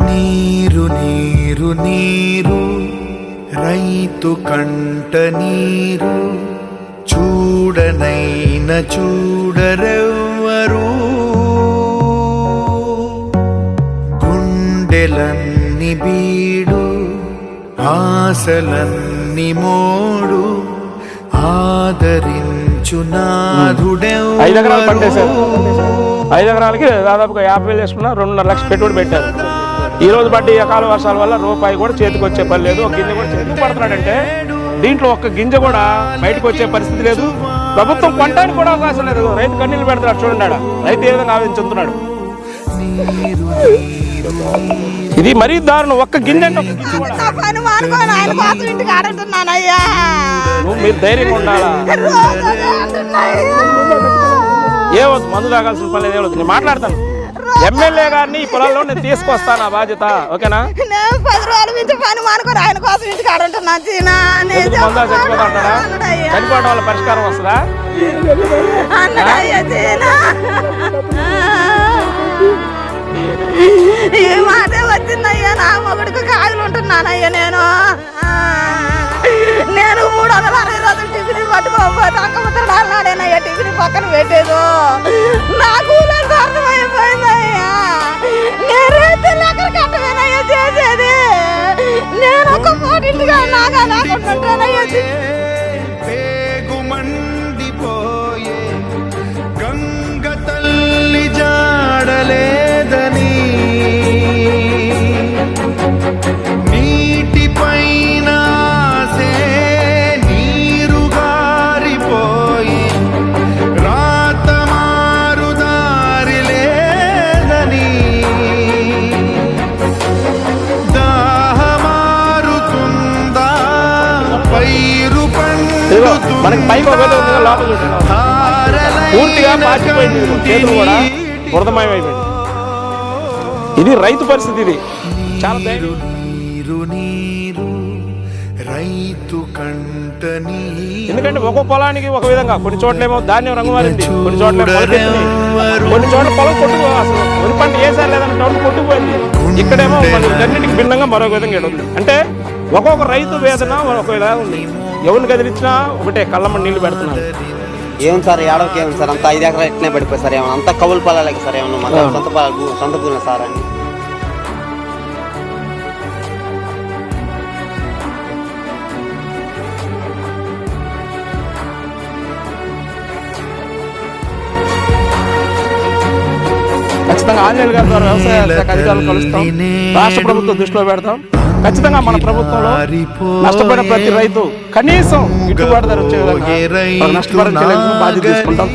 నీరు నీరు నీరు రైతు కంట నీరు చూడనైన చూడరెవ్వరు గుండెలన్ని బీడు ఆశలన్ని మోడు ఆదరించు నాథుడెవ్వరు. 5 ఎకరాలు పంటేశారు. 5 ఎకరాలకి దాదాపుగా 50,000 వేసుకున్నా 2.5 లక్షలు పెట్టుబడి పెట్టారు. ఈ రోజు పడ్డ ఈ అకాల వర్షాల వల్ల రూపాయి కూడా చేతికి వచ్చే పని లేదు. ఒక గింజ కూడా ఎందుకు పడుతున్నాడంటే దీంట్లో ఒక్క గింజ కూడా బయటకు వచ్చే పరిస్థితి లేదు. ప్రభుత్వం కొనడానికి కూడా అవకాశం లేదు. రైతు కన్నీళ్ళు పెడతాడు చూడండి. రైతు ఏ విధంగా ఆలోచించుతున్నాడు. ఇది మరీ దారుణం. ఒక్క గింజ అంటే మీరు ధైర్యంగా ఉండాలా? ఏవద్దు, మందు తాగాల్సిన పని లేదు. నేను మాట్లాడతాను. ఎమ్మెల్యే గారిని ఈ పొలాల్లో నేను తీసుకొస్తాను. ఆ బాధ్యత ఓకేనా? 10 రోజుల నుంచి పని మానుకొని ఆయన కోసం ఇంటికి ఆడుంటున్నాను. చనిపోవడం వల్ల పరిష్కారం వస్తుందా? ఈ మాటే వచ్చిందయ్యా. నా మొగుడికి కాయలు ఉంటున్నానయ్యా. నేను 360 రోజులు టిఫిన్ పట్టుకోకపోతే అక్కమత్తలు అన్నాడేనయ్యా. టిఫిన్ పక్కన పెట్టేదు నాకు అర్థమైపోయిందయ్యా. నేను రైతులు ఎక్కడికి అంటవేనయ్యా చేసేది. నేను ఒక పోటీగా నాగా లేకుంటుంటానయ్యా. మండిపోయే గంగ తల్లి జాడలేదని నీటి పైన నీరు గారిపోయి రాత మారు దారి లేదని దాహమారుతుందా పైరు మనకి పైకి లోపల పూర్తిగా పాచిపోయింది. చేతులు కూడా బురదమయమైపోయింది. ఇది రైతు పరిస్థితి. ఇది చాలా ఎందుకంటే ఒక్కో పొలానికి ఒక విధంగా, కొన్ని చోట్లేమో ధాన్యం రంగు మారింది, కొన్ని చోట్ల కొన్ని చోట్ల పొలం కొట్టుకో అసలు వరి పంట వేసారు లేదని టౌన్ కొట్టుకుపోయింది. ఇక్కడేమో అన్నింటికి భిన్నంగా మరొక విధంగా ఉంది. అంటే ఒక్కొక్క రైతు వేదన ఒక విధంగా ఉంది. ఎవరిని కదిలించినా ఒకటే కళ్ళమ్మ నీళ్లు పెడుతున్నారు. ఏం సార్ ఏడవకి ఏం సార్ అంత 5 ఎకరాలు ఎట్లనే పడిపోయి సార్. ఏమన్నా అంత కవులు పొలాలకి సార్ ఏమన్నా మన సొంత భూమి సార్ అని ఖచ్చితంగా ఆంజనేయులు గారి ద్వారా వ్యవసాయ శాఖ అధికారులు కలుస్తాం. రాష్ట్ర ప్రభుత్వం దృష్టిలో పెడతాం. ఖచ్చితంగా మన ప్రభుత్వంలో నష్టపోయిన ప్రతి రైతు కనీసం గిట్టుబాటు ధర వచ్చే విధంగా నష్టపరిచే బాధ్యత తీసుకుంటాం.